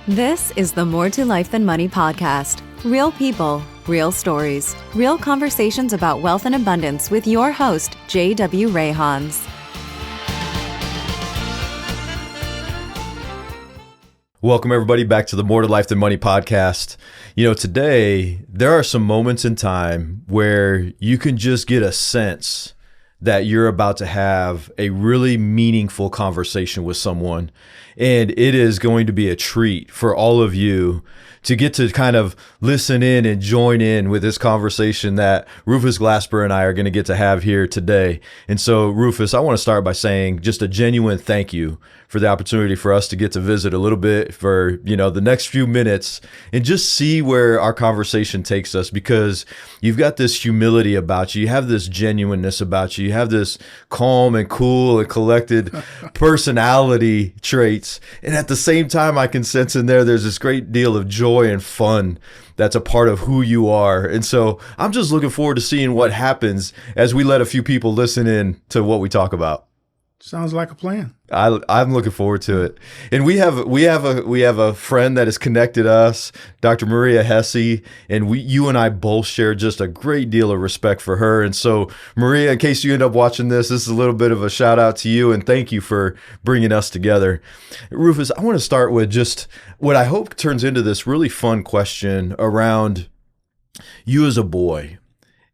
This is the More to Life Than Money podcast. Real people, real stories, real conversations about wealth and abundance with your host, J.W. Rayhons. Welcome, everybody, back to the More to Life Than Money podcast. You know, today, there are some moments in time where you can just get a sense that you're about to have a really meaningful conversation with someone. And it is going to be a treat for all of you to get to kind of listen in and join in with this conversation that Rufus Glasper and I are going to get to have here today. And so, Rufus, I want to start by saying just a genuine thank you for the opportunity for us to get to visit a little bit for, you know, the next few minutes and just see where our conversation takes us, because you've got this humility about you. You have this genuineness about you. You have this calm and cool and collected personality traits. And at the same time, I can sense in there's this great deal of joy and fun that's a part of who you are. And so I'm just looking forward to seeing what happens as we let a few people listen in to what we talk about. Sounds like a plan. I'm looking forward to it. And we have a friend that has connected us, Dr. Maria Hesse, and you and I both share just a great deal of respect for her. And so, Maria, in case you end up watching this is a little bit of a shout out to you, and thank you for bringing us together. Rufus, I want to start with just what I hope turns into this really fun question around you as a boy.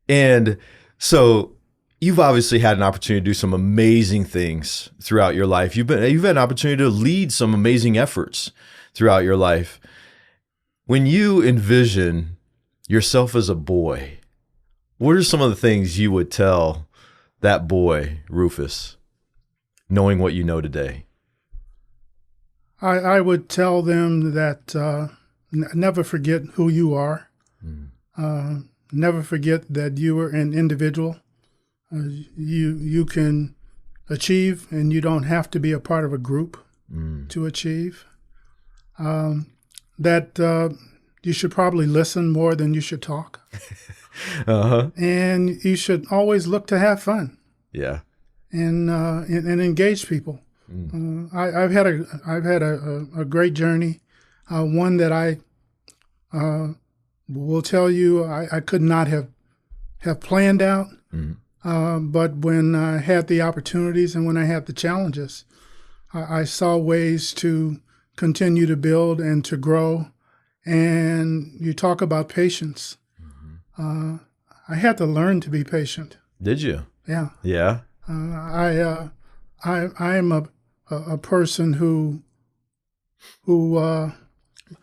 And so, you've obviously had an opportunity to do some amazing things throughout your life. You've had an opportunity to lead some amazing efforts throughout your life. When you envision yourself as a boy, what are some of the things you would tell that boy, Rufus, knowing what you know today? I would tell them that never forget who you are. Never forget that you are an individual. You can achieve, and you don't have to be a part of a group to achieve. That you should probably listen more than you should talk. And you should always look to have fun. Yeah. And engage people. I've had a great journey, one that I will tell you I could not have planned out. But when I had the opportunities and when I had the challenges, I saw ways to continue to build and to grow. And you talk about patience. I had to learn to be patient. Did you? Yeah. Yeah. I am a person who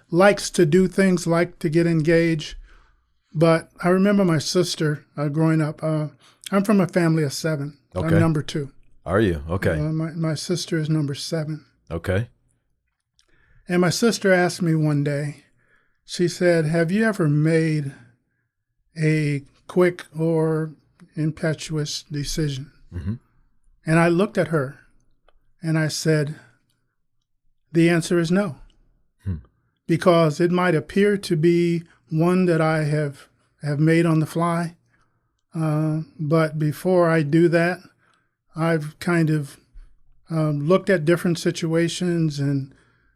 likes to do things, like to get engaged. But I remember my sister growing up. I'm from a family of 7. Okay. I'm number 2. Are you? Okay. My sister is number 7. Okay. And my sister asked me one day, she said, have you ever made a quick or impetuous decision? And I looked at her and I said, the answer is no. Because it might appear to be one that I have made on the fly. But before I do that, I've kind of looked at different situations and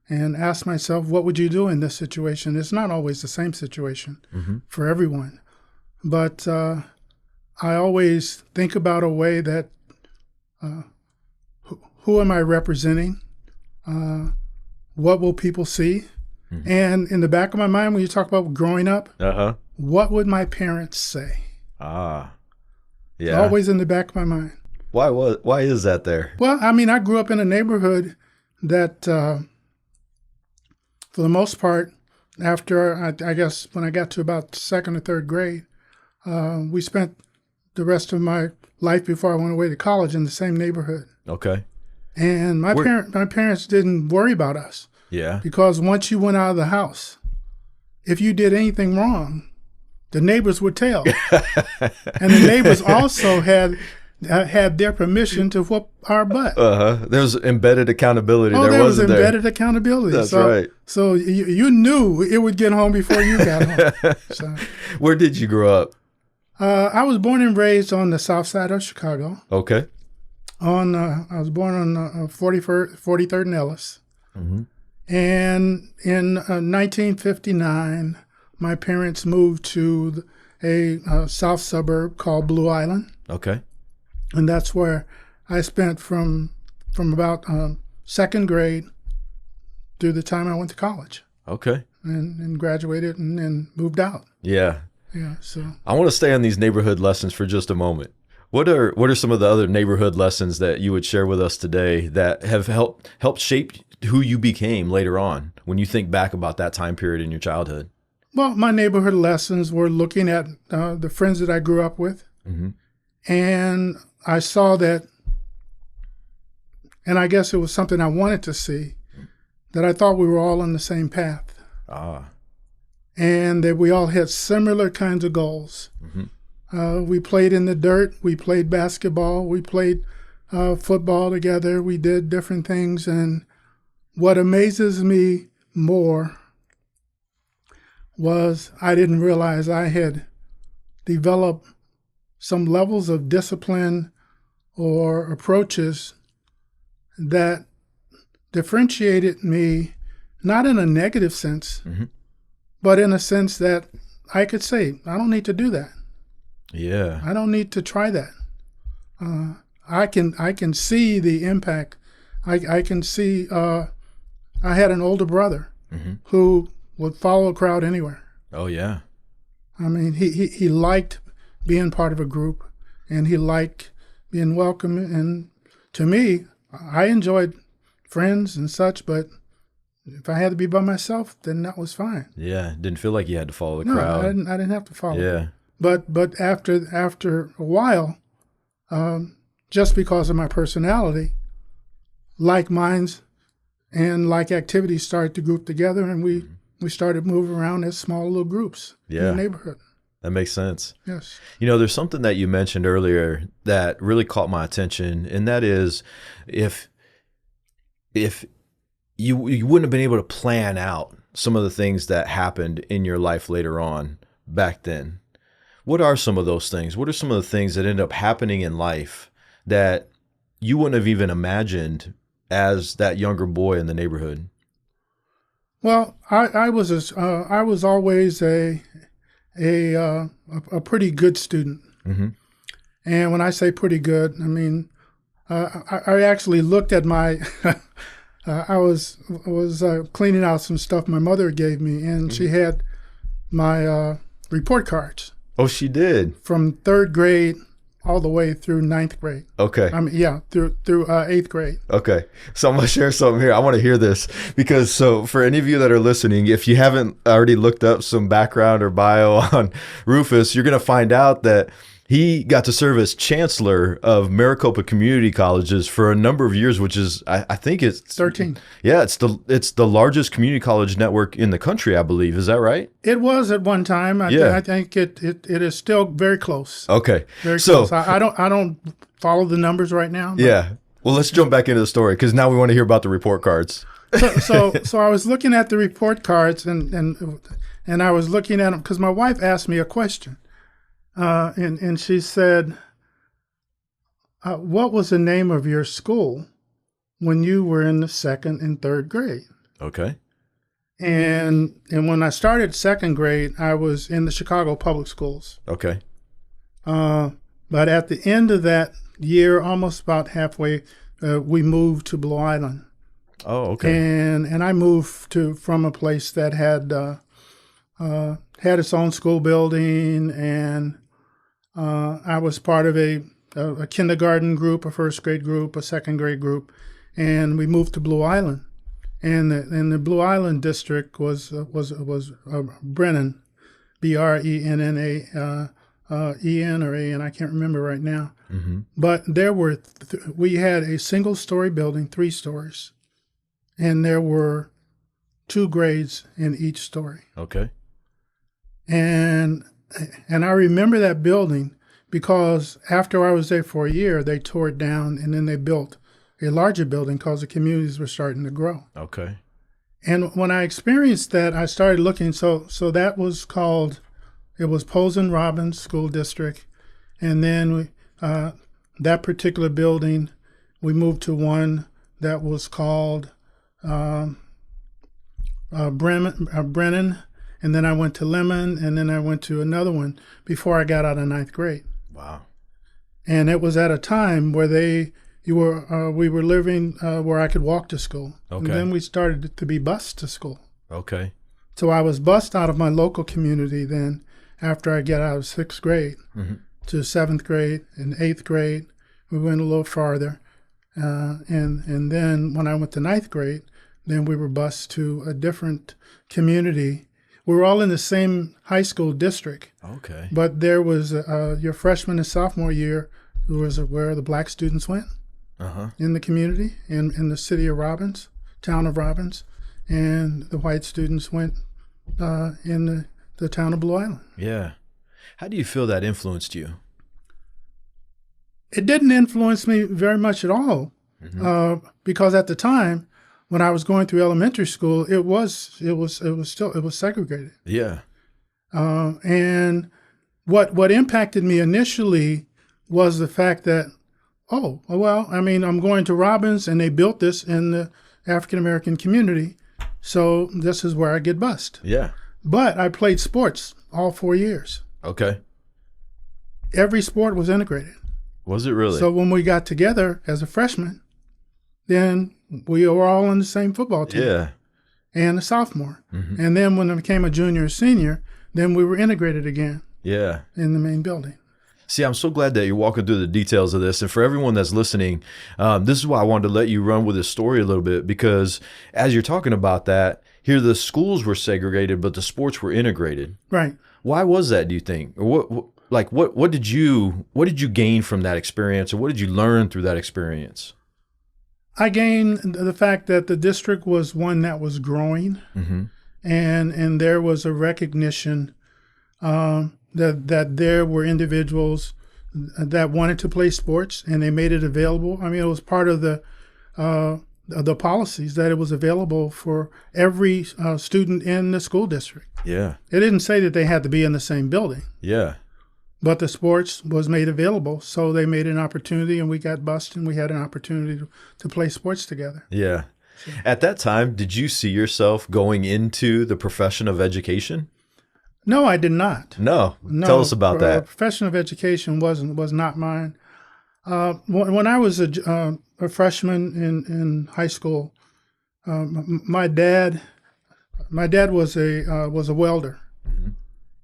asked myself, what would you do in this situation? It's not always the same situation for everyone. But I always think about a way that, who am I representing? What will people see? And in the back of my mind, when you talk about growing up, what would my parents say? Yeah. It's always in the back of my mind. Why is that there? Well, I mean, I grew up in a neighborhood that, for the most part, after I guess when I got to about 2nd or 3rd grade, we spent the rest of my life before I went away to college in the same neighborhood. Okay. And my parents didn't worry about us. Yeah. Because once you went out of the house, if you did anything wrong, the neighbors would tell. And the neighbors also had their permission to whoop our butt. There was embedded accountability. There was embedded accountability. That's right. So you knew it would get home before you got home. So, where did you grow up? I was born and raised on the south side of Chicago. Okay. I was born on 43rd and Ellis. And in 1959, my parents moved to a south suburb called Blue Island. Okay. And that's where I spent from about second grade through the time I went to college. Okay. And graduated and then moved out. Yeah. Yeah. So I want to stay on these neighborhood lessons for just a moment. What are some of the other neighborhood lessons that you would share with us today that have helped shape who you became later on when you think back about that time period in your childhood? Well, my neighborhood lessons were looking at the friends that I grew up with. Mm-hmm. And I saw that, and I guess it was something I wanted to see, that I thought we were all on the same path. And that we all had similar kinds of goals. Mm-hmm. We played in the dirt. We played basketball. We played football together. We did different things. And what amazes me more was I didn't realize I had developed some levels of discipline or approaches that differentiated me, not in a negative sense, mm-hmm. but in a sense that I could say, I don't need to do that. Yeah. I don't need to try that. I can see the impact. I can see, I had an older brother mm-hmm. who would follow a crowd anywhere. Oh, yeah. I mean, he liked being part of a group, and he liked being welcome. And to me, I enjoyed friends and such, but if I had to be by myself, then that was fine. Yeah, didn't feel like you had to follow the crowd. No, I didn't have to follow. Yeah. But after a while, just because of my personality, like minds and like activities started to group together, and we started moving around as small little groups in the neighborhood. That makes sense. Yes. You know, there's something that you mentioned earlier that really caught my attention, and that is if you wouldn't have been able to plan out some of the things that happened in your life later on back then. What are some of those things? What are some of the things that end up happening in life that you wouldn't have even imagined as that younger boy in the neighborhood? Well, I was always a pretty good student, mm-hmm. and when I say pretty good, I mean I actually looked at my. I was cleaning out some stuff my mother gave me, and mm-hmm. she had my report cards. Oh, she did? From third grade all the way through ninth grade. Okay. I mean, yeah, through eighth grade. Okay. So I'm going to share something here. I want to hear this because so for any of you that are listening, if you haven't already looked up some background or bio on Rufus, you're going to find out that he got to serve as Chancellor of Maricopa Community Colleges for a number of years, which is, I think it's 13. Yeah, it's the largest community college network in the country, I believe. Is that right? It was at one time. I think it is still very close. Okay, very close. I don't follow the numbers right now. Yeah. Well, let's jump back into the story because now we want to hear about the report cards. So I was looking at the report cards and I was looking at them because my wife asked me a question. And she said, what was the name of your school when you were in the second and third grade? Okay. And when I started second grade, I was in the Chicago public schools. Okay. But at the end of that year, almost about halfway, we moved to Blue Island. Oh, okay. And I moved from a place that had its own school building, and I was part of a kindergarten group, a first grade group, a second grade group, and we moved to Blue Island. And the Blue Island district was Brennan, Brenna, E-N or A-N, I can't remember right now. Mm-hmm. But there were we had a single-story building, 3 stories, and there were 2 grades in each story. Okay. And I remember that building because after I was there for a year, they tore it down and then they built a larger building because the communities were starting to grow. Okay. And when I experienced that, I started looking. So that was called, it was Posen Robbins School District. And then that particular building, we moved to one that was called Brennan, and then I went to Lemon, and then I went to another one before I got out of ninth grade. Wow. And it was at a time where we were living where I could walk to school. Okay. And then we started to be bused to school. Okay. So I was bused out of my local community then after I got out of sixth grade to seventh grade and eighth grade. We went a little farther. And then when I went to ninth grade, then we were bused to a different community. We were all in the same high school district. Okay. But there was your freshman and sophomore year was where the black students went in the community, in the city of Robbins, town of Robbins, and the white students went in the town of Blue Island. Yeah. How do you feel that influenced you? It didn't influence me very much at all, because at the time when I was going through elementary school, it was segregated. Yeah. And what impacted me initially was the fact that, I'm going to Robbins and they built this in the African American community, so this is where I get bused. Yeah. But I played sports all 4 years. Okay. Every sport was integrated. Was it really? So when we got together as a freshman, then we were all on the same football team. Yeah. And a sophomore. And then when I became a junior or senior, then we were integrated again. Yeah. In the main building. See, I'm so glad that you're walking through the details of this. And for everyone that's listening, this is why I wanted to let you run with this story a little bit, because as you're talking about that, here the schools were segregated, but the sports were integrated. Right. Why was that, do you think? Or what did you gain from that experience, or what did you learn through that experience? I gained the fact that the district was one that was growing, and there was a recognition that there were individuals that wanted to play sports, and they made it available. I mean, it was part of the policies that it was available for every student in the school district. Yeah. It didn't say that they had to be in the same building. Yeah. But the sports was made available, so they made an opportunity, and we got bused, and we had an opportunity to play sports together. Yeah. At that time, did you see yourself going into the profession of education? No, I did not. No. Tell us about that. Profession of education was not mine. When I was a freshman in high school, my dad was a welder,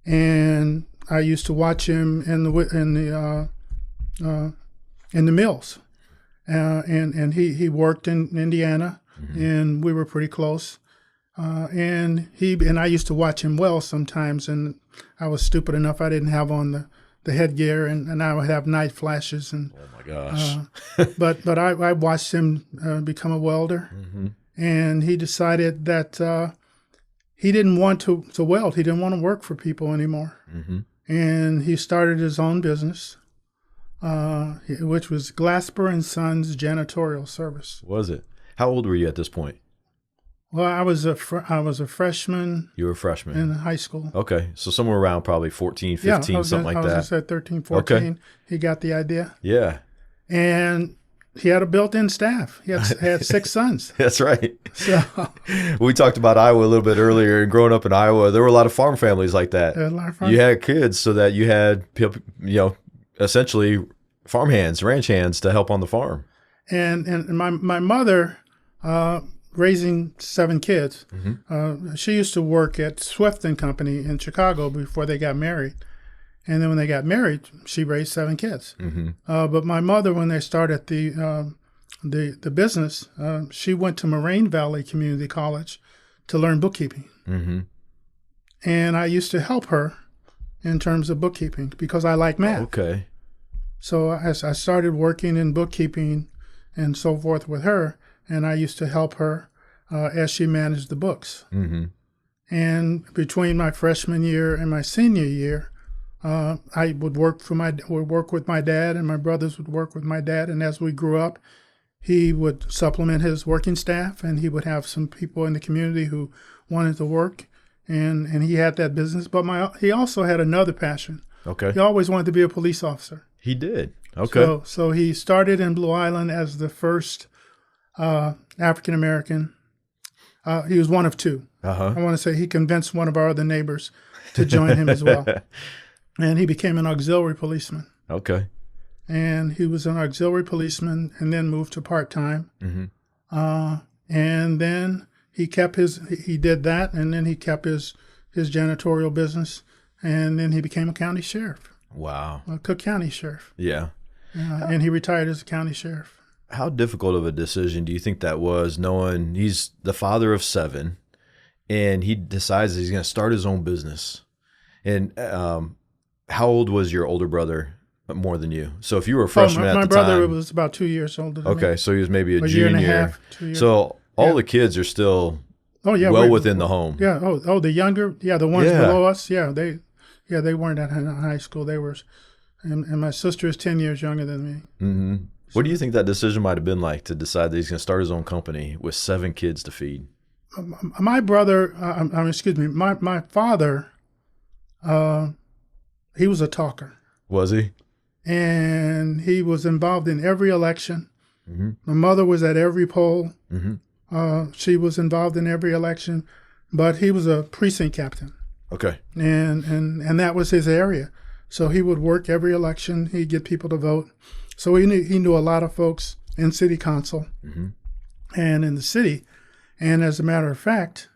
and I used to watch him in the mills, and he worked in Indiana, and we were pretty close. And I used to watch him weld sometimes, and I was stupid enough I didn't have on the headgear, and I would have night flashes. And oh my gosh! But I watched him become a welder, and he decided that he didn't want to weld. He didn't want to work for people anymore. And he started his own business, which was Glasper and Sons Janitorial Service. Was it? How old were you at this point? Well, I was a freshman. You were a freshman in high school. Okay, so somewhere around probably 14, 15, something like that. I was at 13, 14. Okay. He got the idea. Yeah. And he had a built-in staff. He had 6 sons. That's right. So we talked about Iowa a little bit earlier, and growing up in Iowa, there were a lot of farm families like that. There were a lot of farm You had kids so that you had people, essentially farm hands, ranch hands to help on the farm. And my mother, raising 7 kids, she used to work at Swift and Company in Chicago before they got married. And then when they got married, she raised 7 kids. But my mother, when they started the business, she went to Moraine Valley Community College to learn bookkeeping. And I used to help her in terms of bookkeeping because I like math. Okay. So I started working in bookkeeping and so forth with her, and I used to help her as she managed the books. And between my freshman year and my senior year, I would work with my dad, and my brothers would work with my dad. And as we grew up, he would supplement his working staff, and he would have some people in the community who wanted to work, and he had that business. But he also had another passion. Okay. He always wanted to be a police officer. He did. Okay. So he started in Blue Island as the first African American He was one of two. Uh-huh. I want to say he convinced one of our other neighbors to join him as well. And he became an auxiliary policeman. Okay. And he was an auxiliary policeman and then moved to part-time. And then he did that, and then he kept his janitorial business, and then he became a county sheriff. Wow. A Cook County sheriff. Yeah. And he retired as a county sheriff. How difficult of a decision do you think that was, knowing he's the father of 7 and he decides that he's going to start his own business? And how old was your older brother more than you? So if you were a freshman at the time. My brother was about 2 years older than me. Okay, so he was maybe a junior. Year and a half, 2 years. So all the kids are still within the home. Yeah. The younger, the ones below us, they weren't at high school. They were, and my sister is 10 years younger than me. Mm-hmm. What do you think that decision might have been like, to decide that he's going to start his own company with 7 kids to feed? My brother, my father, he was a talker. Was he? And he was involved in every election. Mm-hmm. My mother was at every poll. Mm-hmm. She was involved in every election, but he was a precinct captain. Okay. And that was his area. So he would work every election. He'd get people to vote. So he knew a lot of folks in city council and in the city. And as a matter of fact,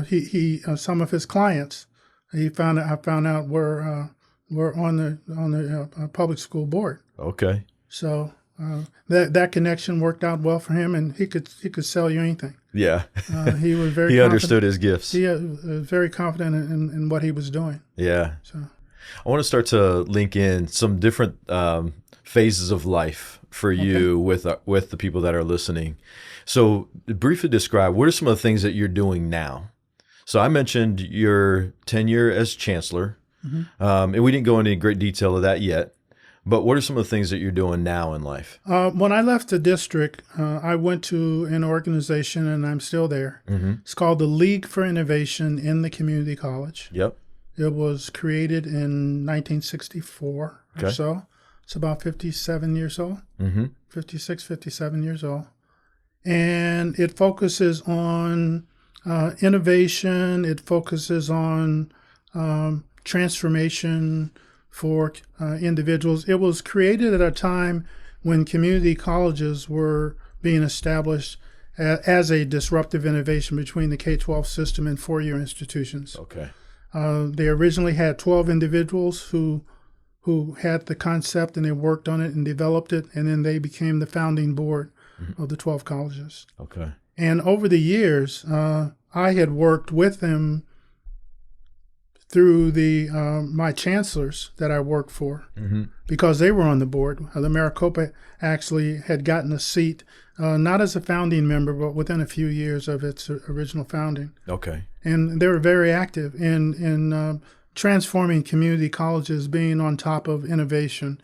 he some of his clients, I found out were on the public school board. Okay. So that connection worked out well for him, and he could sell you anything. Yeah. He was very. He understood his gifts. He was very confident in what he was doing. Yeah. So I want to start to link in some different phases of life for you with the people that are listening. So briefly describe, what are some of the things that you're doing now? So I mentioned your tenure as chancellor, and we didn't go into great detail of that yet. But what are some of the things that you're doing now in life? When I left the district, I went to an organization, and I'm still there. It's called the League for Innovation in the Community College. Yep. It was created in 1964 or so. It's about 57 years old, 56, 57 years old. And it focuses on innovation. It focuses on transformation for individuals. It was created at a time when community colleges were being established as a disruptive innovation between the K-12 system and four-year institutions. Okay. They originally had 12 individuals who had the concept, and they worked on it and developed it, and then they became the founding board of the 12 colleges. Okay. And over the years, I had worked with them through my chancellors that I worked for, because they were on the board. The Maricopa actually had gotten a seat, not as a founding member, but within a few years of its original founding. Okay. And they were very active in transforming community colleges, being on top of innovation,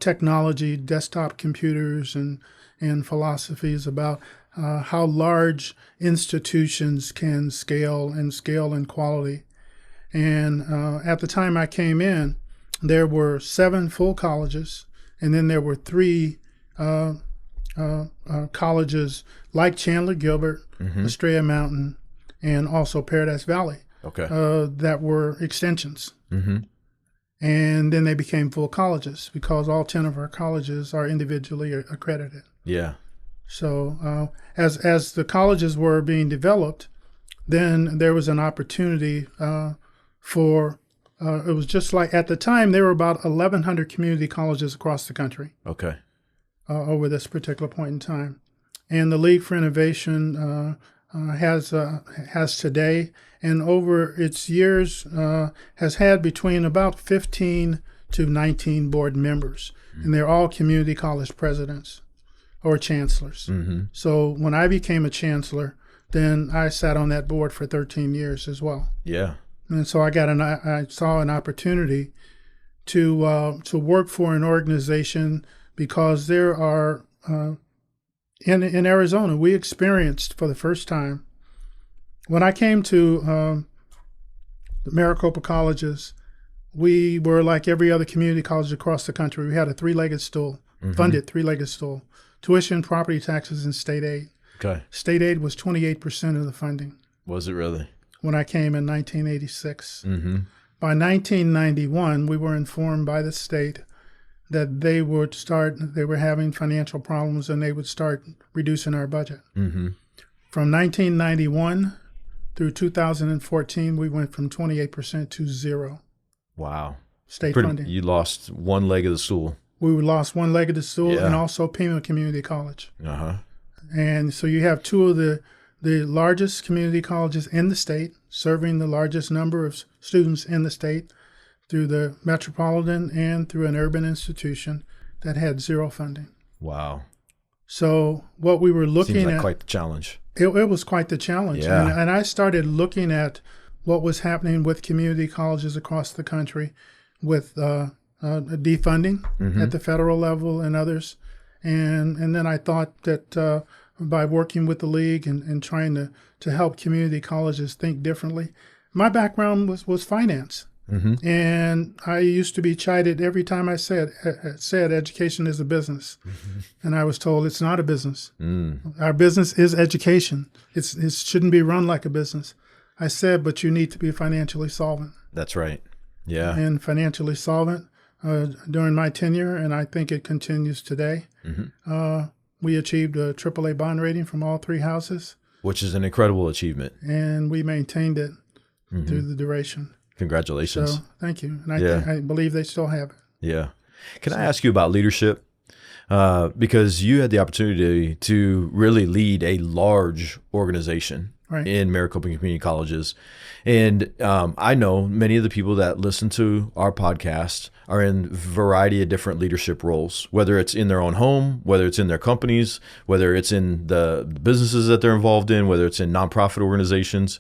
technology, desktop computers, and philosophies about how large institutions can scale in quality. And at the time I came in, there were 7 full colleges, and then there were 3 colleges like Chandler Gilbert, Estrella Mountain, and also Paradise Valley, that were extensions. And then they became full colleges, because all 10 of our colleges are individually accredited. Yeah. So as the colleges were being developed, then there was an opportunity for, it was just like, at the time, there were about 1,100 community colleges across the country. Okay. Over this particular point in time. And the League for Innovation has today, and over its years, has had between about 15 to 19 board members. And they're all community college presidents or chancellors. So when I became a chancellor, then I sat on that board for 13 years as well. Yeah. And so I saw an opportunity to work for an organization, because there are in Arizona, we experienced for the first time, when I came to the Maricopa colleges, we were like every other community college across the country. We had a 3-legged stool, funded 3-legged stool, tuition, property taxes, and state aid. Okay. State aid was 28% of the funding Was it really? when I came in 1986. Mm-hmm. By 1991, we were informed by the state that they were having financial problems and they would start reducing our budget. Mm-hmm. From 1991 through 2014, we went from 28% to zero. Wow. State funding. You lost one leg of the stool. We lost one leg of the stool, Yeah. and also Pima Community College. Uh-huh. And so you have two of the largest community colleges in the state, serving the largest number of students in the state through the metropolitan and through an urban institution that had zero funding. Wow. So what we were looking Seems like at, quite the challenge. it was quite the challenge. Yeah. And I started looking at what was happening with community colleges across the country with defunding at the federal level and others. And then I thought that by working with the league and trying to help community colleges think differently, my background was finance. Mm-hmm. And I used to be chided every time I said education is a business. Mm-hmm. And I was told it's not a business. Our business is education. It shouldn't be run like a business. I said, but you need to be financially solvent. That's right. Yeah. And financially solvent during my tenure, and I think it continues today. Mm-hmm. We achieved a AAA bond rating from all three houses, Which is an incredible achievement. and we maintained it through the duration. Congratulations. So thank you. And Yeah. I believe they still have it. Yeah. Can I ask you about leadership? Because you had the opportunity to really lead a large organization Right. in Maricopa Community Colleges. And I know many of the people that listen to our podcast are in a variety of different leadership roles, whether it's in their own home, whether it's in their companies, whether it's in the businesses that they're involved in, whether it's in nonprofit organizations.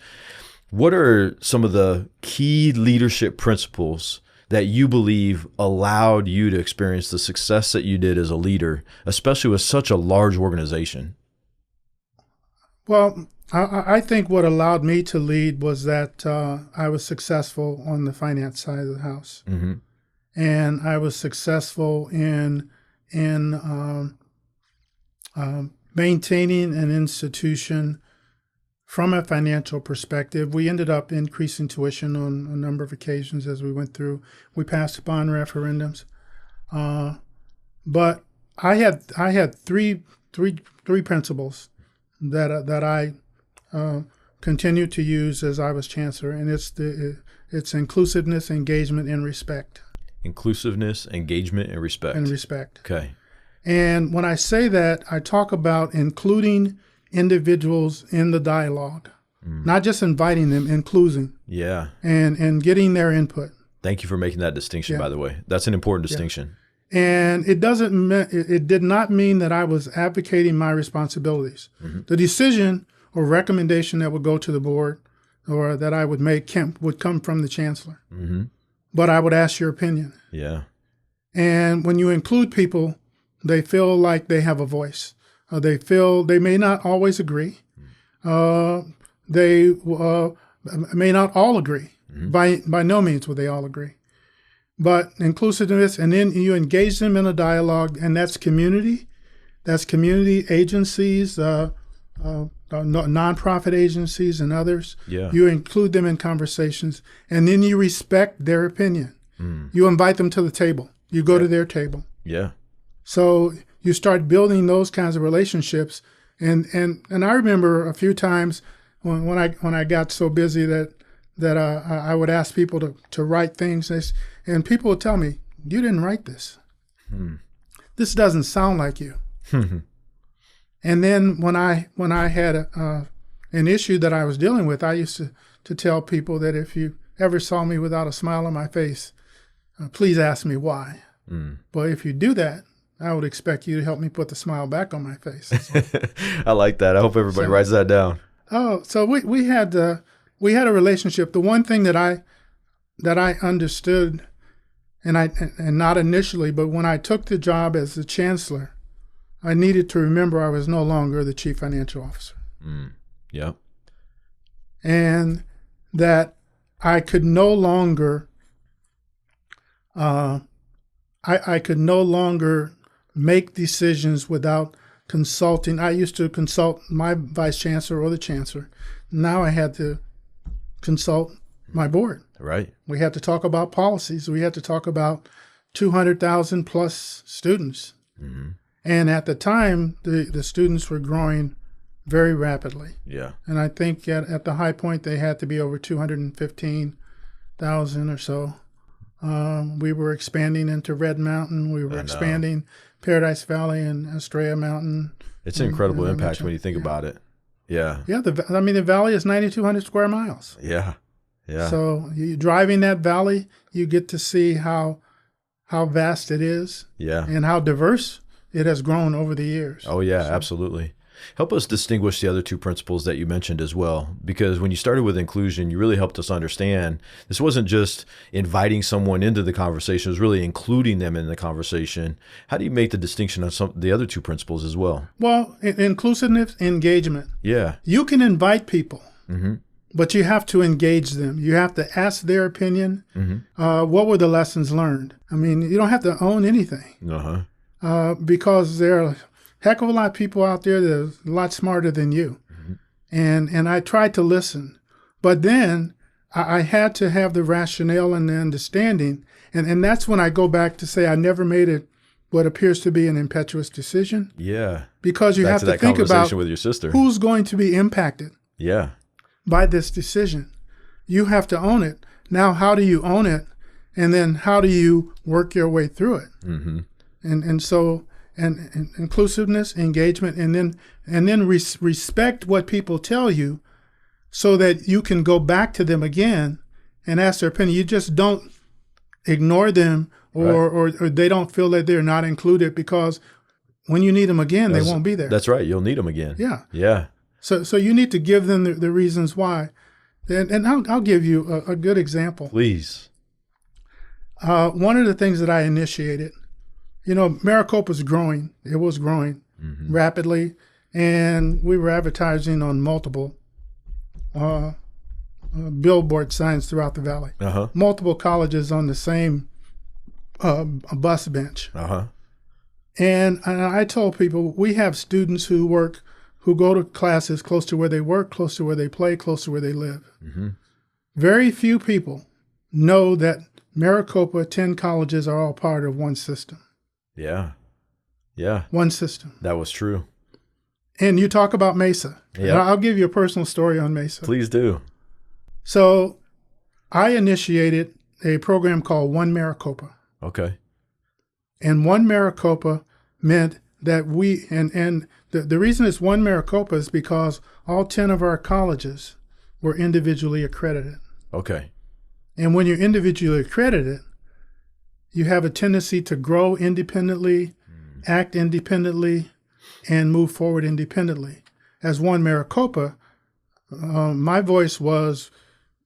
What are some of the key leadership principles that you believe allowed you to experience the success that you did as a leader, especially with such a large organization? Well, I think what allowed me to lead was that I was successful on the finance side of the house. Mm-hmm. And I was successful in maintaining an institution from a financial perspective. We ended up increasing tuition on a number of occasions as we went through. We passed bond referendums, but I had three principles that I continued to use as I was chancellor, and it's inclusiveness, engagement, and respect. Inclusiveness, engagement, and respect. And respect. Okay. And when I say that, I talk about including individuals in the dialogue, not just inviting them, including. Yeah. And getting their input. Thank you for making that distinction, Yeah. by the way. That's an important distinction. And it did not mean that I was abdicating my responsibilities. Mm-hmm. The decision or recommendation that would go to the board or that I would make would come from the chancellor. Mm-hmm. But I would ask your opinion. Yeah. And when you include people, they feel like they have a voice. They feel they may not always agree. They may not all agree. Mm-hmm. By no means would they all agree. But inclusiveness, and then you engage them in a dialogue, and that's community. That's community agencies, nonprofit agencies, and others. Yeah. You include them in conversations, and then you respect their opinion. You invite them to the table. You go to their table. Yeah. So you start building those kinds of relationships, and I remember a few times when I got so busy that I would ask people to write things, and people would tell me, "You didn't write this. This doesn't sound like you." And then when I had an issue that I was dealing with, I used to tell people that if you ever saw me without a smile on my face, please ask me why. But if you do that, I would expect you to help me put the smile back on my face. I like that. I hope everybody writes that down. Oh, so we had a relationship. The one thing that I understood, and not initially, but when I took the job as the chancellor, I needed to remember I was no longer the chief financial officer. Yeah. And that I could no longer I could no longer make decisions without consulting. I used to consult my vice chancellor or the chancellor. Now I had to consult my board. Right. We had to talk about policies. We had to talk about 200,000 plus students. Mm-hmm. And at the time, the students were growing very rapidly. Yeah. And I think at the high point, they had to be over 215,000 or so. We were expanding into Red Mountain. We were expanding Paradise Valley and Estrella Mountain. It's an incredible impact when you think about it. Yeah. Yeah. The valley is 9,200 square miles. Yeah. Yeah. So you driving that valley, you get to see how vast it is. Yeah. And how diverse it has grown over the years. Oh, yeah, absolutely. Help us distinguish the other two principles that you mentioned as well, because when you started with inclusion, you really helped us understand this wasn't just inviting someone into the conversation, it was really including them in the conversation. How do you make the distinction on the other two principles as well? Well, inclusiveness, engagement. Yeah. You can invite people, Mm-hmm. but you have to engage them. You have to ask their opinion. Mm-hmm. What were the lessons learned? I mean, you don't have to own anything. Uh-huh. Because there are a heck of a lot of people out there that are a lot smarter than you. Mm-hmm. And I tried to listen. But then I had to have the rationale and the understanding. And that's when I go back to say I never made it what appears to be an impetuous decision. Yeah. Because you Back have to to that think about conversation with your sister. who's going to be impacted Yeah. by this decision. You have to own it. Now, how do you own it? And then how do you work your way through it? Mm-hmm. And so inclusiveness, engagement, and then respect what people tell you, so that you can go back to them again and ask their opinion. You just don't ignore them, or they don't feel that they're not included, because when you need them again, they won't be there. That's right. You'll need them again. Yeah. Yeah. So you need to give them the reasons why. And I'll give you a good example. Please. One of the things that I initiated, Maricopa's growing. It was growing rapidly, and we were advertising on multiple billboard signs throughout the valley. Uh-huh. Multiple colleges on the same bus bench. Uh-huh. And I told people, we have students who go to classes close to where they work, close to where they play, close to where they live. Mm-hmm. Very few people know that Maricopa 10 colleges are all part of one system. Yeah. Yeah. One system. That was true. And you talk about Mesa. Yeah. I'll give you a personal story on Mesa. Please do. So I initiated a program called One Maricopa. Okay. And One Maricopa meant that the reason it's One Maricopa is because all 10 of our colleges were individually accredited. Okay. And when you're individually accredited, you have a tendency to grow independently, act independently, and move forward independently. As One Maricopa, my voice was,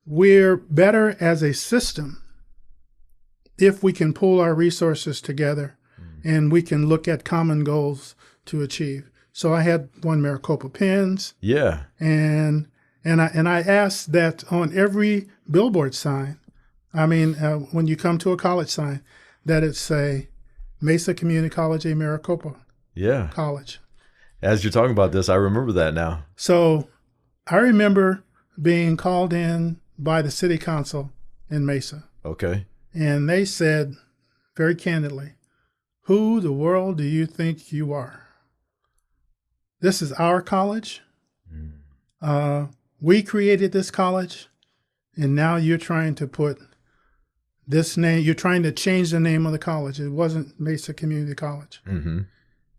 we're better as a system if we can pool our resources together and we can look at common goals to achieve. So I had One Maricopa pins. Yeah. And I asked that on every billboard sign, when you come to a college sign, that it say Mesa Community College, a Maricopa College. As you're talking about this, I remember that now. So I remember being called in by the city council in Mesa. Okay. And they said very candidly, who the world do you think you are? This is our college. We created this college, and now you're trying to put this name, you're trying to change the name of the college. It wasn't Mesa Community College. Mm-hmm.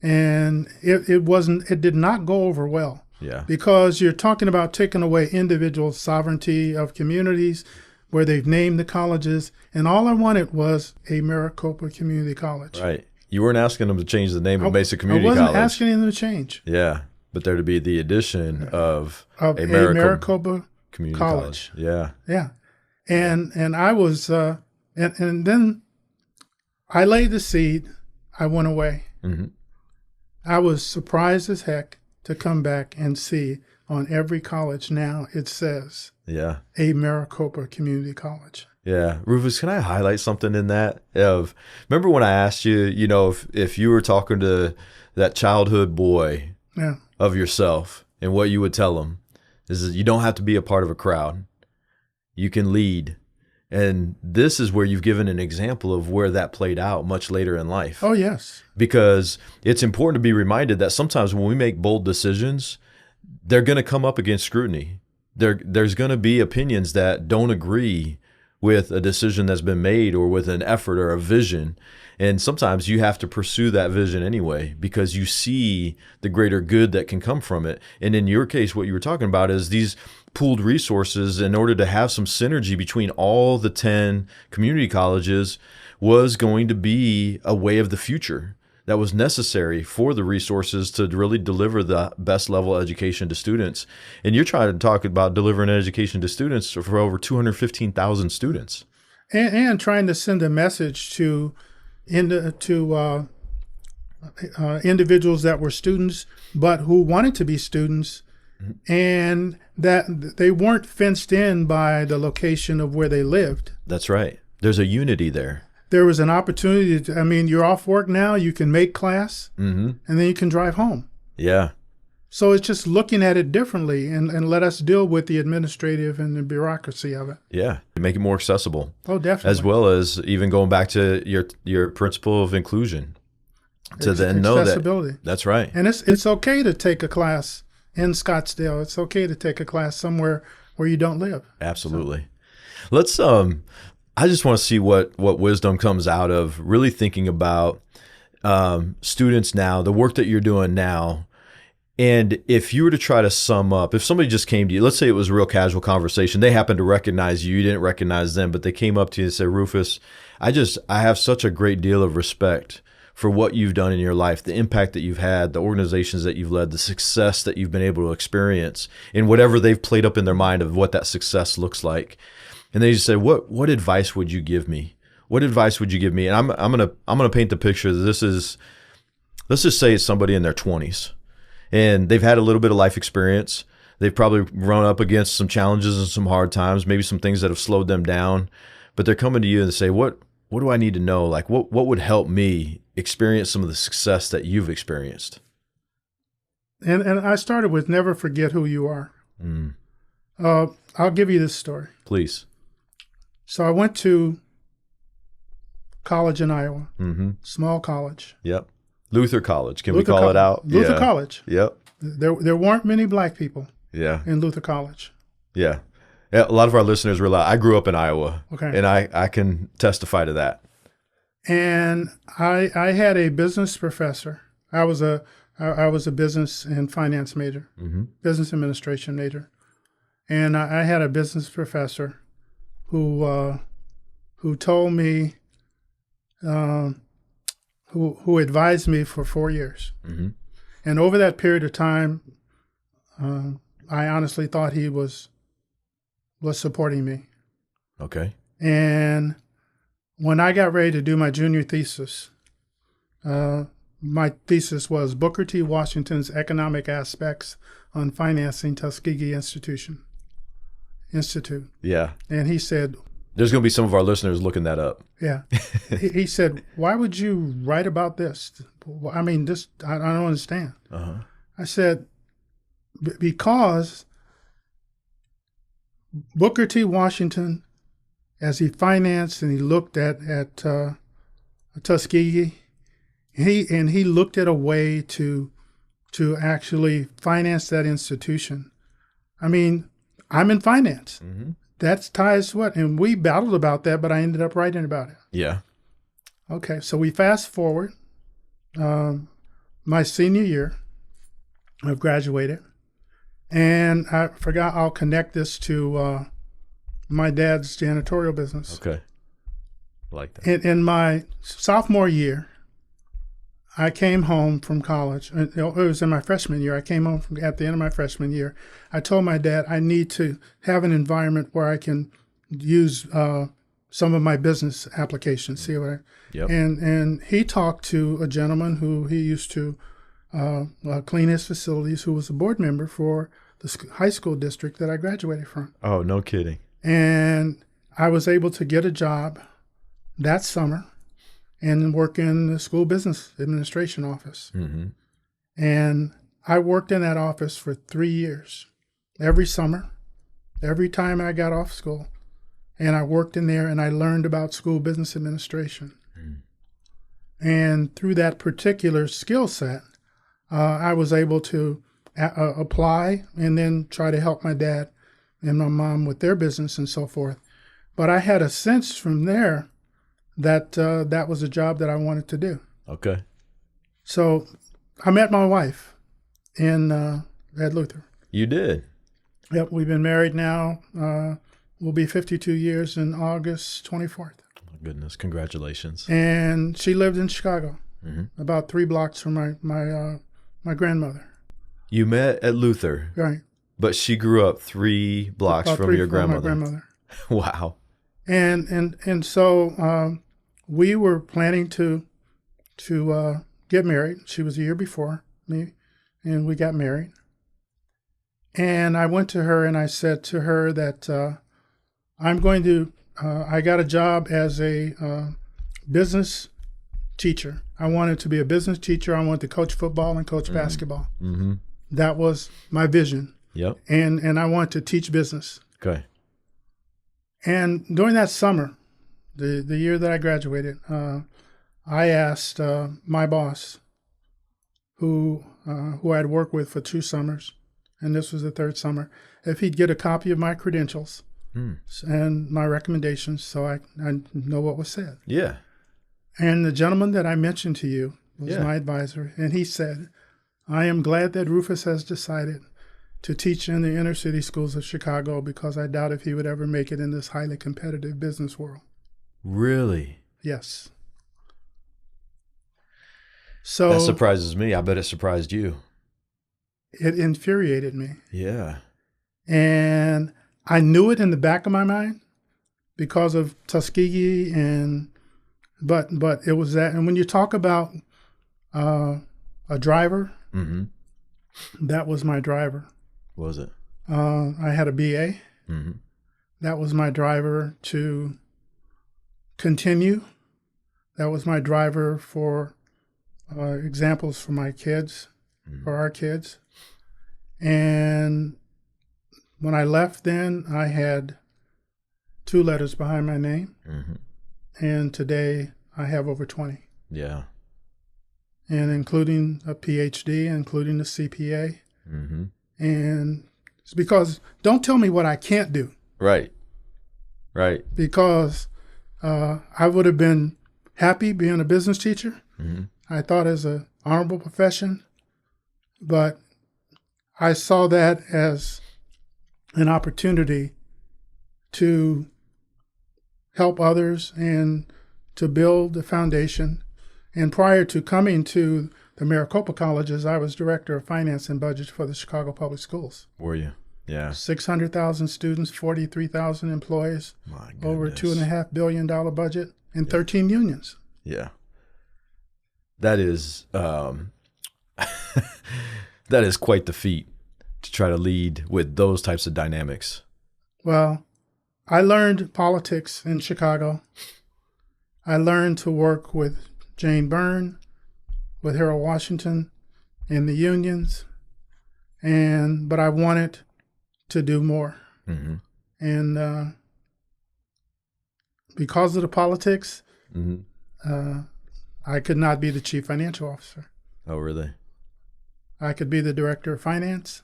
And it did not go over well. Yeah. Because you're talking about taking away individual sovereignty of communities where they've named the colleges. And all I wanted was a Maricopa Community College. Right. You weren't asking them to change the name of Mesa Community College. I College. wasn't asking them to change. Yeah. But there to be the addition of a Maricopa Community College. Yeah. Yeah. And I was, and then I laid the seed. I went away. Mm-hmm. I was surprised as heck to come back and see on every college now it says a Maricopa Community College. Yeah. Rufus, can I highlight something in that? Remember when I asked you, if you were talking to that childhood boy Yeah. of yourself and what you would tell him is that you don't have to be a part of a crowd. You can lead. And this is where you've given an example of where that played out much later in life. Oh, yes. Because it's important to be reminded that sometimes when we make bold decisions, they're going to come up against scrutiny. There's going to be opinions that don't agree with a decision that's been made or with an effort or a vision. And sometimes you have to pursue that vision anyway because you see the greater good that can come from it. And in your case, what you were talking about is these pooled resources in order to have some synergy between all the 10 community colleges was going to be a way of the future that was necessary for the resources to really deliver the best level of education to students. And you're trying to talk about delivering education to students for over 215,000 students. And trying to send a message to individuals that were students, but who wanted to be students, and that they weren't fenced in by the location of where they lived. That's right. There's a unity there. There was an opportunity you're off work now, you can make class, and then you can drive home. Yeah. So it's just looking at it differently and let us deal with the administrative and the bureaucracy of it. Yeah. Make it more accessible. Oh, definitely. As well as even going back to your principle of inclusion. To then know accessibility. That's right. And it's okay to take a class in Scottsdale. It's okay to take a class somewhere where you don't live. Absolutely. So. Let's I just want to see what wisdom comes out of really thinking about students now, the work that you're doing now. And if you were to try to sum up, if somebody just came to you, let's say it was a real casual conversation, they happened to recognize you, you didn't recognize them, but they came up to you and said, Rufus, I have such a great deal of respect for what you've done in your life, the impact that you've had, the organizations that you've led, the success that you've been able to experience in whatever they've played up in their mind of what that success looks like. And they just say, what advice would you give me? What advice would you give me? And I'm gonna paint the picture that this is, let's just say it's somebody in their 20s and they've had a little bit of life experience. They've probably run up against some challenges and some hard times, maybe some things that have slowed them down, but they're coming to you and say, what do I need to know? Like what would help me experience some of the success that you've experienced? And I started with never forget who you are. I'll give you this story. Please. So I went to college in Iowa, small college. Yep. Luther College. Can we call it out? Luther College. Yep. There weren't many black people in Luther College. Yeah. A lot of our listeners realize I grew up in Iowa. Okay. And I can testify to that. And I had a business professor. I was a business and finance major, business administration major. And I had a business professor who told me, who advised me for 4 years. And over that period of time, I honestly thought he was supporting me. Okay. And when I got ready to do my junior thesis, my thesis was Booker T. Washington's Economic Aspects on Financing Tuskegee Institute. Yeah. And he said, there's going to be some of our listeners looking that up. Yeah. He said, why would you write about this? I mean, I don't understand. I said, because Booker T. Washington, as he financed and he looked at Tuskegee, he looked at a way to actually finance that institution. I mean, I'm in finance. That's ties what, and we battled about that, but I ended up writing about it. Yeah. Okay, so we fast forward. My senior year, I've graduated, and I forgot I'll connect this to my dad's janitorial business. Okay, I like that. In my sophomore year, I came home from college. It was in my freshman year. I came home at the end of my freshman year. I told my dad I need to have an environment where I can use some of my business applications. See what I? Yep. And he talked to a gentleman who he used to clean his facilities, who was a board member for the high school district that I graduated from. Oh, no kidding. And I was able to get a job that summer and work in the school business administration office. Mm-hmm. And I worked in that office for 3 years, every summer, every time I got off school. And I worked in there and I learned about school business administration. And through that particular skill set, I was able to apply and then try to help my dad and my mom with their business and so forth. But I had a sense from there that that was a job that I wanted to do. Okay. So I met my wife at Luther. You did? Yep, we've been married now. We'll be 52 years in August 24th. Oh, goodness, congratulations. And she lived in Chicago, about 3 blocks from my grandmother. You met at Luther, Right. but she grew up 3 blocks from your grandmother. My grandmother. Wow. And so we were planning to get married. She was a year before me, and we got married. And I went to her and I said to her that I got a job as a business teacher. I wanted to be a business teacher. I wanted to coach football and coach basketball. Mm-hmm. That was my vision. Yep. And I wanted to teach business. Okay. And during that summer, the year that I graduated, I asked my boss, who I had worked with for 2 summers, and this was the 3rd summer, if he'd get a copy of my credentials and my recommendations so I know what was said. Yeah. And the gentleman that I mentioned to you was my advisor, and he said, I am glad that Rufus has decided to teach in the inner city schools of Chicago because I doubt if he would ever make it in this highly competitive business world. Really? Yes. So that surprises me. I bet it surprised you. It infuriated me. Yeah. And I knew it in the back of my mind because of Tuskegee but it was that. And when you talk about a driver, that was my driver. Was it? I had a BA. That was my driver to continue. That was my driver for examples for my kids, for our kids. And when I left then, I had 2 letters behind my name. And today I have over 20. Yeah. And including a PhD, including a CPA. And it's because, don't tell me what I can't do. Right. Right. Because I would have been happy being a business teacher. I thought as an honorable profession, but I saw that as an opportunity to help others and to build a foundation. And prior to coming to the Maricopa Colleges, I was director of finance and budget for the Chicago Public Schools. Were you? Yeah. 600,000 students, 43,000 employees, My goodness. over a $2.5 billion budget, and 13 unions. Yeah. That is that is quite the feat to try to lead with those types of dynamics. Well, I learned politics in Chicago. I learned to work with Jane Byrne, with Harold Washington, in the unions, but I wanted to do more. And because of the politics, I could not be the chief financial officer. Oh, really? I could be the director of finance,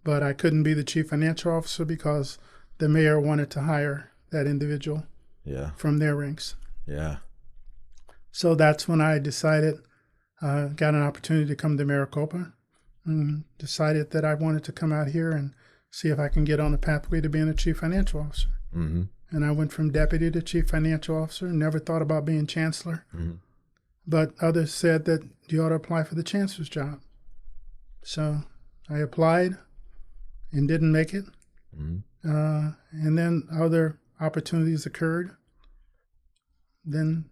but I couldn't be the chief financial officer because the mayor wanted to hire that individual from their ranks. Yeah. So that's when I decided, got an opportunity to come to Maricopa, and decided that I wanted to come out here and see if I can get on a pathway to being a chief financial officer. And I went from deputy to chief financial officer, never thought about being chancellor. But others said that you ought to apply for the chancellor's job. So I applied and didn't make it. And then other opportunities occurred. Then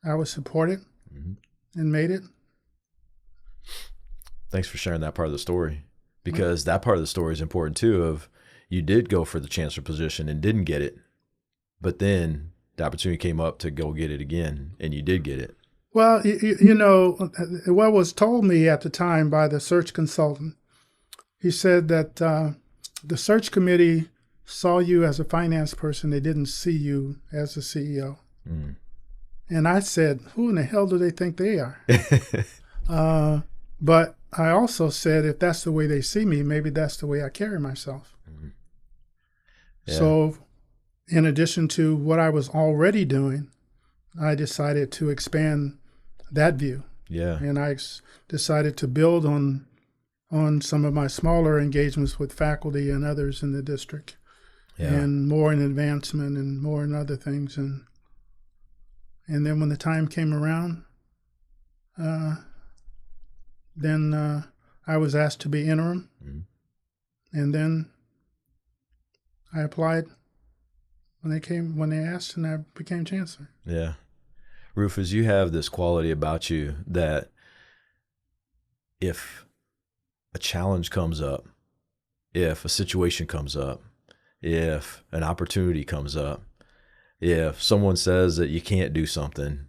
I was supported and made it. Thanks for sharing that part of the story, because that part of the story is important too. Of you did go for the chancellor position and didn't get it, but then the opportunity came up to go get it again, and you did get it. Well, what was told me at the time by the search consultant, he said that the search committee saw you as a finance person. They didn't see you as a CEO. Mm. And I said, who in the hell do they think they are? But I also said, if that's the way they see me, maybe that's the way I carry myself. Mm. Yeah. So in addition to what I was already doing, I decided to expand that view. Yeah. And I decided to build on some of my smaller engagements with faculty and others in the district. Yeah. And more in advancement and more in other things. And then when the time came around, then I was asked to be interim. Mm-hmm. And then I applied when they asked, and I became chancellor. Yeah. Rufus, you have this quality about you that if a challenge comes up, if a situation comes up, if an opportunity comes up, if someone says that you can't do something,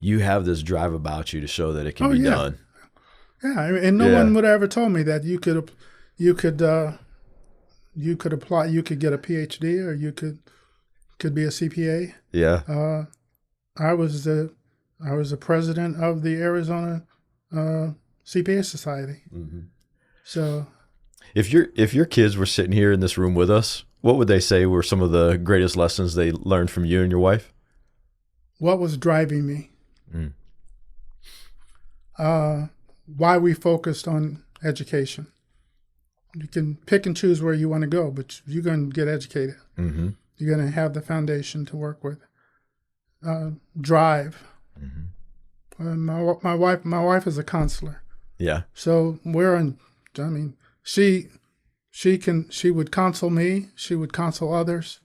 you have this drive about you to show that it can be done. Yeah, and no one would have ever told me that you could apply, you could get a PhD, or you could be a CPA. Yeah. I was the president of the Arizona CPA Society. Mm-hmm. So, if your kids were sitting here in this room with us, what would they say were some of the greatest lessons they learned from you and your wife? What was driving me? Why we focused on education. You can pick and choose where you want to go, but you're going to get educated. Mm-hmm. You're going to have the foundation to work with. Drive. Mm-hmm. My wife is a counselor. Yeah. So she would counsel me, she would counsel others,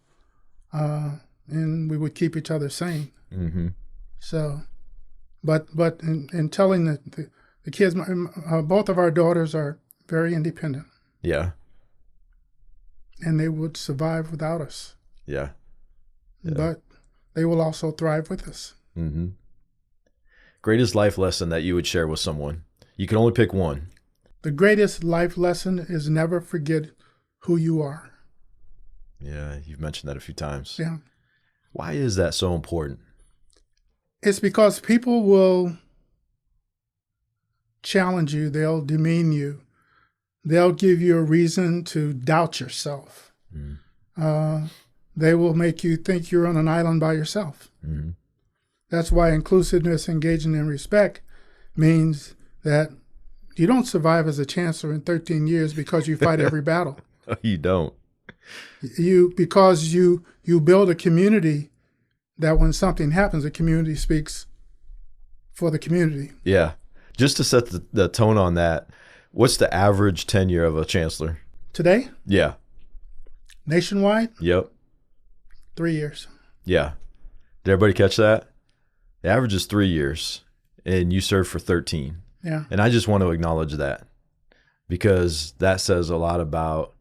and we would keep each other sane. Mm-hmm. So, but in telling the kids, both of our daughters are very independent. Yeah. And they would survive without us. Yeah. But they will also thrive with us. Mm-hmm. Greatest life lesson that you would share with someone? You can only pick one. The greatest life lesson is never forget who you are. Yeah, you've mentioned that a few times. Yeah. Why is that so important? It's because people will challenge you. They'll demean you. They'll give you a reason to doubt yourself. Mm. They will make you think you're on an island by yourself. Mm-hmm. That's why inclusiveness, engagement, and respect means that you don't survive as a chancellor in 13 years because you fight every battle. You don't. Because you build a community that when something happens, the community speaks for the community. Yeah. Just to set the tone on that, what's the average tenure of a chancellor? Today? Yeah. Nationwide? Yep. 3 years. Yeah. Did everybody catch that? The average is 3 years, and you served for 13. Yeah. And I just want to acknowledge that, because that says a lot about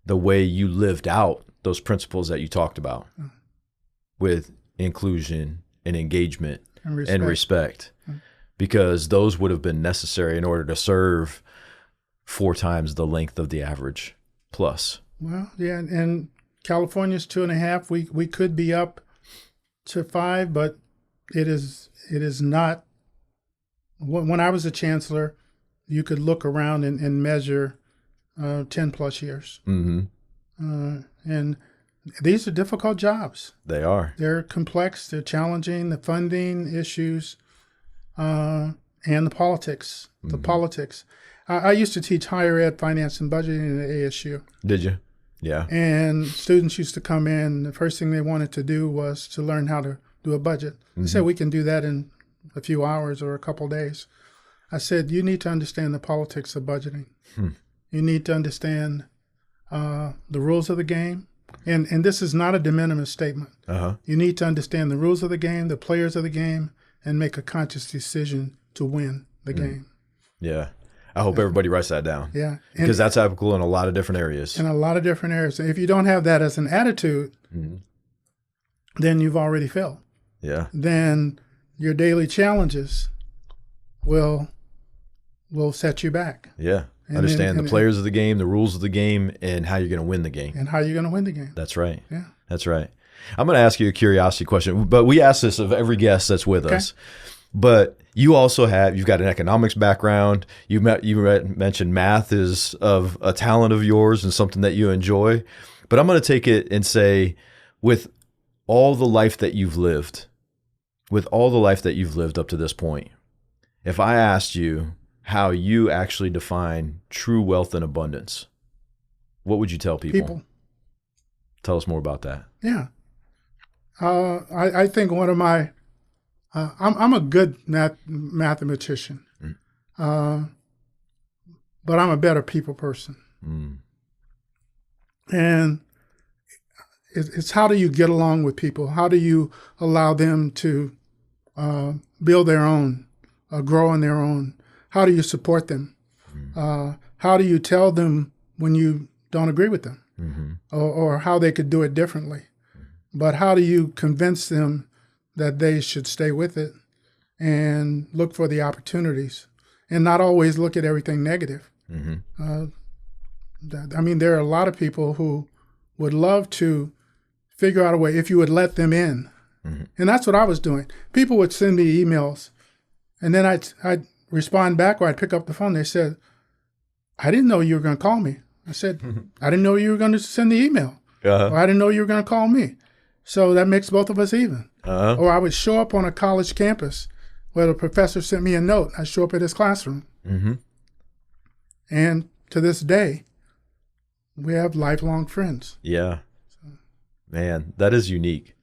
the way you lived out those principles that you talked about with inclusion and engagement and respect. Because those would have been necessary in order to serve 4 times the length of the average plus. Well, yeah, and California's 2.5. We could be up to 5, but it is not. When I was a chancellor, you could look around and measure 10 plus years. Mm-hmm. And these are difficult jobs. They are. They're complex. They're challenging. The funding issues. And the politics. The politics. I used to teach higher ed finance and budgeting at ASU. Did you? Yeah. And students used to come in. The first thing they wanted to do was to learn how to do a budget. Mm-hmm. They said, we can do that in a few hours or a couple days. I said, you need to understand the politics of budgeting. You need to understand the rules of the game. And this is not a de minimis statement. Uh-huh. You need to understand the rules of the game, the players of the game, and make a conscious decision to win the game. Yeah. I hope everybody writes that down. Yeah. Because that's applicable in a lot of different areas. In a lot of different areas. If you don't have that as an attitude, then you've already failed. Yeah. Then your daily challenges will set you back. Yeah. And Understand the players of the game, the rules of the game, and how you're going to win the game. And how you're going to win the game. That's right. Yeah. That's right. I'm going to ask you a curiosity question, but we ask this of every guest that's with us. But you also you've got an economics background. You mentioned math is of a talent of yours and something that you enjoy. But I'm going to take it and say, with all the life that you've lived, up to this point, if I asked you how you actually define true wealth and abundance, what would you tell people? Tell us more about that. Yeah. I think one of my, I'm a good mathematician, but I'm a better people person. And it's how do you get along with people? How do you allow them to build their own, grow on their own? How do you support them? How do you tell them when you don't agree with them, or how they could do it differently? But how do you convince them that they should stay with it and look for the opportunities and not always look at everything negative? I mean, there are a lot of people who would love to figure out a way if you would let them in. And that's what I was doing. People would send me emails, and then I'd respond back, or I'd pick up the phone. They said, I didn't know you were going to call me. I said, I didn't know you were going to send the email. Or I didn't know you were going to call me. So that makes both of us even. Or I would show up on a college campus where the professor sent me a note. I show up at his classroom. And to this day, we have lifelong friends. Yeah. Man, that is unique.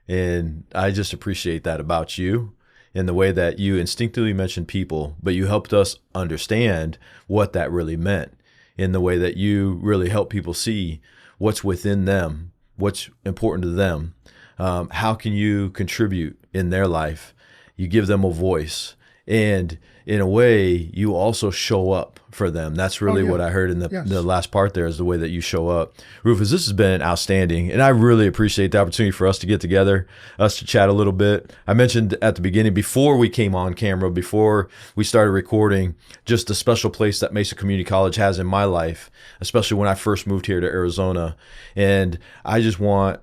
And I just appreciate that about you, in the way that you instinctively mentioned people, but you helped us understand what that really meant, in the way that you really help people see what's within them, what's important to them. How can you contribute in their life? You give them a voice. And in a way, you also show up for them. That's really what I heard in the last part there, is the way that you show up. Rufus, this has been outstanding. And I really appreciate the opportunity for us to get together, us to chat a little bit. I mentioned at the beginning, before we came on camera, before we started recording, just the special place that Mesa Community College has in my life, especially when I first moved here to Arizona. And I just want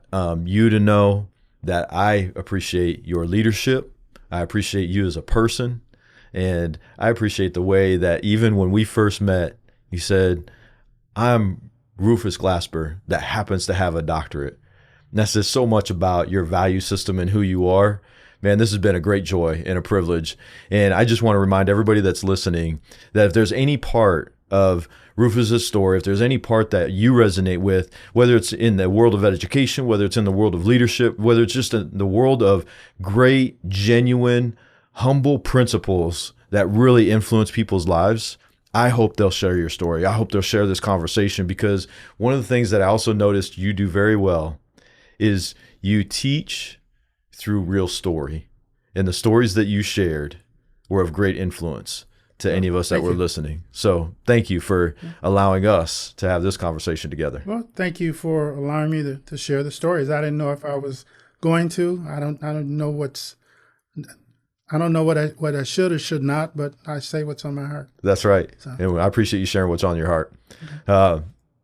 you to know that I appreciate your leadership. I appreciate you as a person. And I appreciate the way that even when we first met, you said, I'm Rufus Glasper that happens to have a doctorate. And that says so much about your value system and who you are. Man, this has been a great joy and a privilege. And I just want to remind everybody that's listening that if there's any part of Rufus's story, if there's any part that you resonate with, whether it's in the world of education, whether it's in the world of leadership, whether it's just in the world of great, genuine, humble principles that really influence people's lives, I hope they'll share your story. I hope they'll share this conversation, because one of the things that I also noticed you do very well is you teach through real story. And the stories that you shared were of great influence to any of us that were listening. So thank you for allowing us to have this conversation together. Well, thank you for allowing me to share the stories. I didn't know if I was going to. I don't know what I should or should not, but I say what's on my heart. That's right. So. And I appreciate you sharing what's on your heart.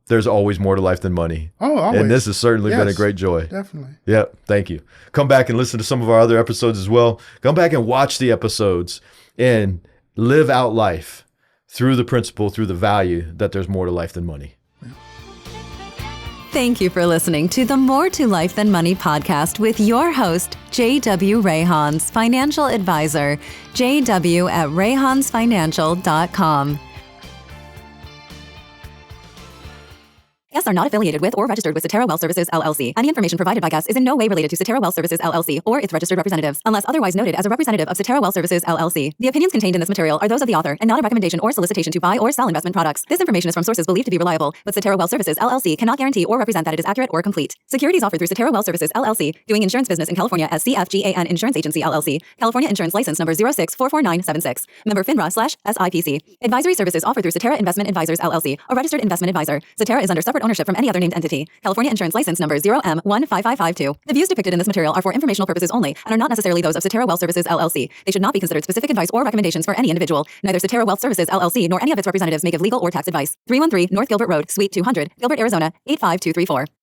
There's always more to life than money. Oh, always. And this has certainly been a great joy. Definitely. Yep. Thank you. Come back and listen to some of our other episodes as well. Come back and watch the episodes and live out life through the principle, through the value that there's more to life than money. Thank you for listening to the More to Life Than Money podcast with your host, J.W. Rayhons, financial advisor, jw@rayhonsfinancial.com. Guests are not affiliated with or registered with Cetera Wealth Services, LLC. Any information provided by guests is in no way related to Cetera Wealth Services, LLC, or its registered representatives, unless otherwise noted as a representative of Cetera Wealth Services, LLC. The opinions contained in this material are those of the author and not a recommendation or solicitation to buy or sell investment products. This information is from sources believed to be reliable, but Cetera Wealth Services, LLC cannot guarantee or represent that it is accurate or complete. Securities offered through Cetera Wealth Services, LLC, doing insurance business in California as CFGAN Insurance Agency, LLC, California Insurance License Number 0644976, member FINRA/SIPC. Advisory services offered through Cetera Investment Advisors, LLC, a registered investment advisor. Cetera is under separate ownership ownership from any other named entity. California Insurance License Number 0M15552. The views depicted in this material are for informational purposes only and are not necessarily those of Cetera Wealth Services, LLC. They should not be considered specific advice or recommendations for any individual. Neither Cetera Wealth Services, LLC, nor any of its representatives may give legal or tax advice. 313 North Gilbert Road, Suite 200, Gilbert, Arizona, 85234.